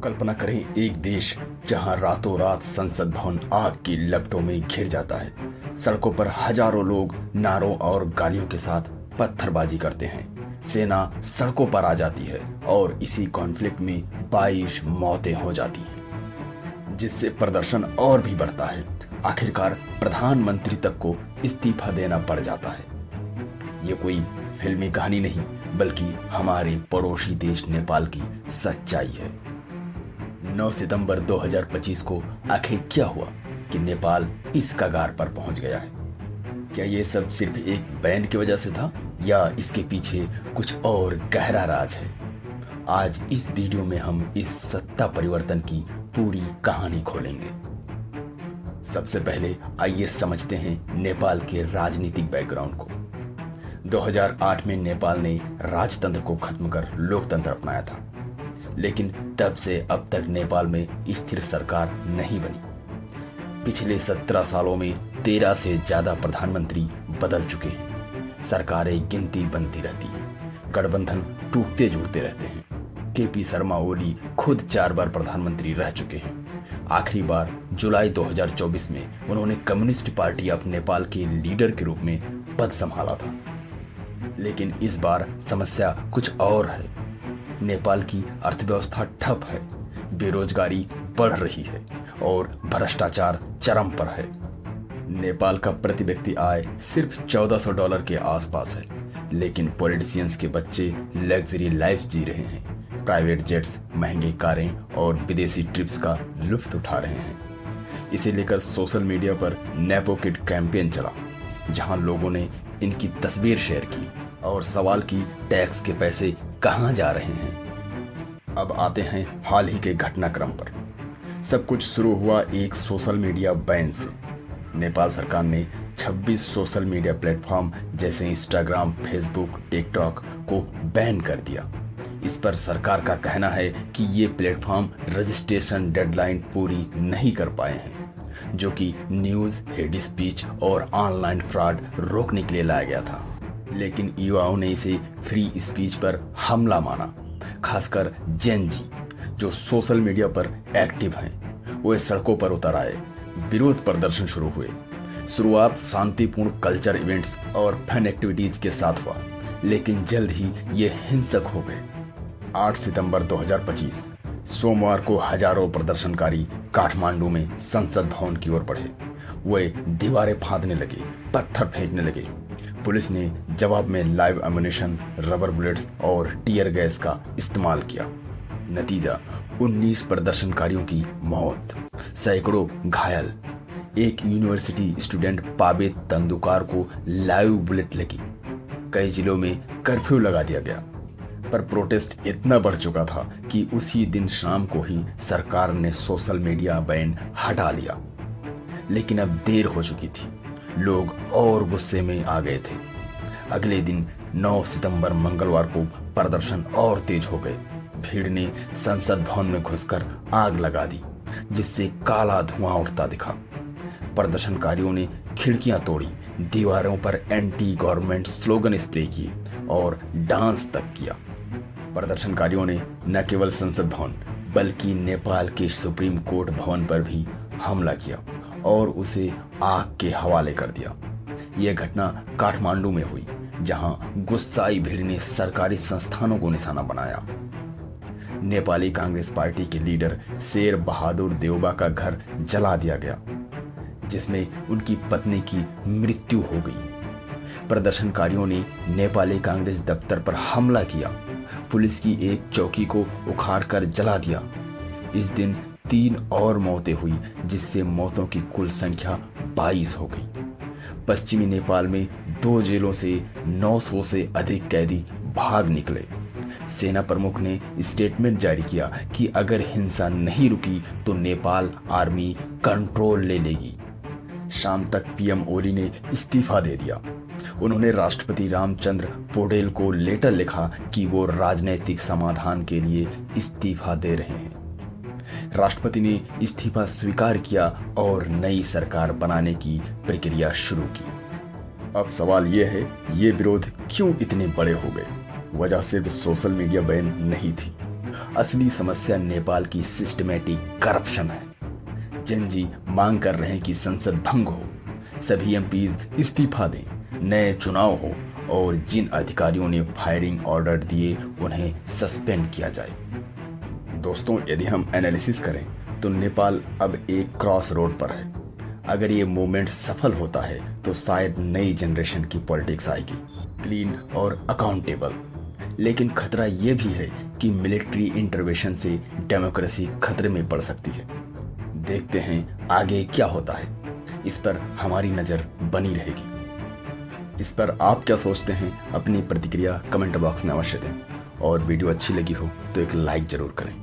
कल्पना करें एक देश जहां रातों रात संसद भवन आग की लपटों में घिर जाता है। सड़कों पर हजारों लोग नारों और गालियों के साथ पत्थरबाजी करते हैं। सेना सड़कों पर आ जाती है और इसी कॉन्फ्लिक्ट में 22 मौतें हो जाती हैं, जिससे प्रदर्शन और भी बढ़ता है। आखिरकार प्रधानमंत्री तक को इस्तीफा देना पड़ जाता है। ये कोई फिल्मी कहानी नहीं, बल्कि हमारे पड़ोसी देश नेपाल की सच्चाई है। 9 सितंबर 2025 को आखिर क्या हुआ कि नेपाल इस कगार पर पहुंच गया है? क्या ये सब सिर्फ एक बैन की वजह से था या इसके पीछे कुछ और गहरा राज है? आज इस वीडियो में हम इस सत्ता परिवर्तन की पूरी कहानी खोलेंगे। सबसे पहले आइए समझते हैं नेपाल के राजनीतिक बैकग्राउंड को। 2008 में नेपाल ने राजतंत्र को खत्म कर लोकतंत्र अपनाया था, लेकिन तब से अब तक नेपाल में स्थिर सरकार नहीं बनी। पिछले 17 सालों में 13 से ज्यादा प्रधानमंत्री बदल चुके हैं। सरकारें गिनती बनती रहती है, गठबंधन टूटते जुड़ते रहते हैं। केपी शर्मा ओली खुद 4 बार प्रधानमंत्री रह चुके हैं। आखिरी बार जुलाई 2024 में उन्होंने कम्युनिस्ट पार्टी ऑफ नेपाल के लीडर के रूप में पद संभाला था। लेकिन इस बार समस्या कुछ और है। नेपाल की अर्थव्यवस्था ठप है, बेरोजगारी बढ़ रही है और भ्रष्टाचार चरम पर है। नेपाल का प्रति व्यक्ति आय सिर्फ $1400 के आसपास है, लेकिन पॉलिटिशियंस के बच्चे लग्जरी लाइफ जी रहे हैं। प्राइवेट जेट्स, महंगी कारें और विदेशी ट्रिप्स का लुत्फ उठा रहे हैं। इसे लेकर सोशल मीडिया पर नेपो किड कैंपेन चला, जहां लोगों ने इनकी तस्वीर शेयर की और सवाल की टैक्स के पैसे कहां जा रहे हैं। अब आते हैं हाल ही के घटनाक्रम पर। सब कुछ शुरू हुआ एक सोशल मीडिया बैन से। नेपाल सरकार ने 26 सोशल मीडिया प्लेटफॉर्म जैसे इंस्टाग्राम, फेसबुक, टिकटॉक को बैन कर दिया। इस पर सरकार का कहना है कि ये प्लेटफॉर्म रजिस्ट्रेशन डेडलाइन पूरी नहीं कर पाए हैं, जो कि न्यूज़, हेड स्पीच और ऑनलाइन फ्रॉड रोकने के लिए लाया गया था। लेकिन युवाओं ने इसे फ्री स्पीच पर हमला माना। खासकर जेन जी, जो सोशल मीडिया पर एक्टिव हैं, वो सड़कों पर उतर आए। विरोध प्रदर्शन शुरू हुए। शुरुआत शांतिपूर्ण कल्चर इवेंट्स और फन एक्टिविटीज के साथ हुआ, लेकिन जल्द ही ये हिंसक हो गए। 8 सितंबर 2025 सोमवार को हजारों प्रदर्शनकारी काठमांडू में संसद भवन की ओर बढ़े। वे दीवारें फांदने लगे, पत्थर फेंकने लगे। पुलिस ने जवाब में लाइव एम्युनिशन, रबर बुलेट्स और टीयर गैस का इस्तेमाल किया। नतीजा 19 प्रदर्शनकारियों की मौत, सैकड़ों घायल। एक यूनिवर्सिटी स्टूडेंट पाबे तंदुकार को लाइव बुलेट लगी। कई जिलों में कर्फ्यू लगा दिया गया, पर प्रोटेस्ट इतना बढ़ चुका था कि उसी दिन शाम को ही सरकार ने सोशल मीडिया बैन हटा लिया। लेकिन अब देर हो चुकी थी। लोग और गुस्से में आ गए थे। अगले दिन 9 सितंबर मंगलवार को प्रदर्शन और तेज हो गए। भीड़ ने संसद भवन में घुसकर आग लगा दी, जिससे काला धुआं उठता दिखा। प्रदर्शनकारियों ने खिड़कियां तोड़ी, दीवारों पर एंटी गवर्नमेंट स्लोगन स्प्रे किए और डांस तक किया। प्रदर्शनकारियों ने न केवल संसद भवन बल्कि नेपाल के सुप्रीम कोर्ट भवन पर भी हमला किया और उसे आग के हवाले कर दिया। यह घटना काठमांडू में हुई, जहां गुस्साई भीड़ ने सरकारी संस्थानों को निशाना बनाया। नेपाली कांग्रेस पार्टी के लीडर शेर बहादुर देउबा का घर जला दिया गया, जिसमें उनकी पत्नी की मृत्यु हो गई। प्रदर्शनकारियों ने नेपाली कांग्रेस दफ्तर पर हमला किया, पुलिस की एक चौकी को उखाड़कर जला दिया। इस दिन 3 और मौतें हुई, जिससे मौतों की कुल संख्या 22 हो गई। पश्चिमी नेपाल में 2 जेलों से 900 से अधिक कैदी भाग निकले। सेना प्रमुख ने स्टेटमेंट जारी किया कि अगर हिंसा नहीं रुकी तो नेपाल आर्मी कंट्रोल ले लेगी। शाम तक पीएम ओली ने इस्तीफा दे दिया। उन्होंने राष्ट्रपति रामचंद्र पौडेल को लेटर लिखा कि वो राजनीतिक समाधान के लिए इस्तीफा दे रहे हैं। राष्ट्रपति ने इस्तीफा स्वीकार किया और नई सरकार बनाने की प्रक्रिया शुरू की। अब सवाल यह है, ये विरोध क्यों इतने बड़े हो गए? वजह सिर्फ सोशल मीडिया बैन नहीं थी। असली समस्या नेपाल की सिस्टमेटिक करप्शन है। जैनजी मांग कर रहे हैं कि संसद भंग हो, सभी एमपीज इस्तीफा दें, नए चुनाव हो और जिन अधिकारियों ने फायरिंग ऑर्डर दिए उन्हें सस्पेंड किया जाए। दोस्तों, यदि हम एनालिसिस करें तो नेपाल अब एक क्रॉस रोड पर है। अगर ये मूवमेंट सफल होता है तो शायद नई जनरेशन की पॉलिटिक्स आएगी, क्लीन और अकाउंटेबल। लेकिन खतरा ये भी है कि मिलिट्री इंटरवेंशन से डेमोक्रेसी खतरे में पड़ सकती है। देखते हैं आगे क्या होता है, इस पर हमारी नज़र बनी रहेगी। इस पर आप क्या सोचते हैं? अपनी प्रतिक्रिया कमेंट बॉक्स में अवश्य दें और वीडियो अच्छी लगी हो तो एक लाइक ज़रूर करें।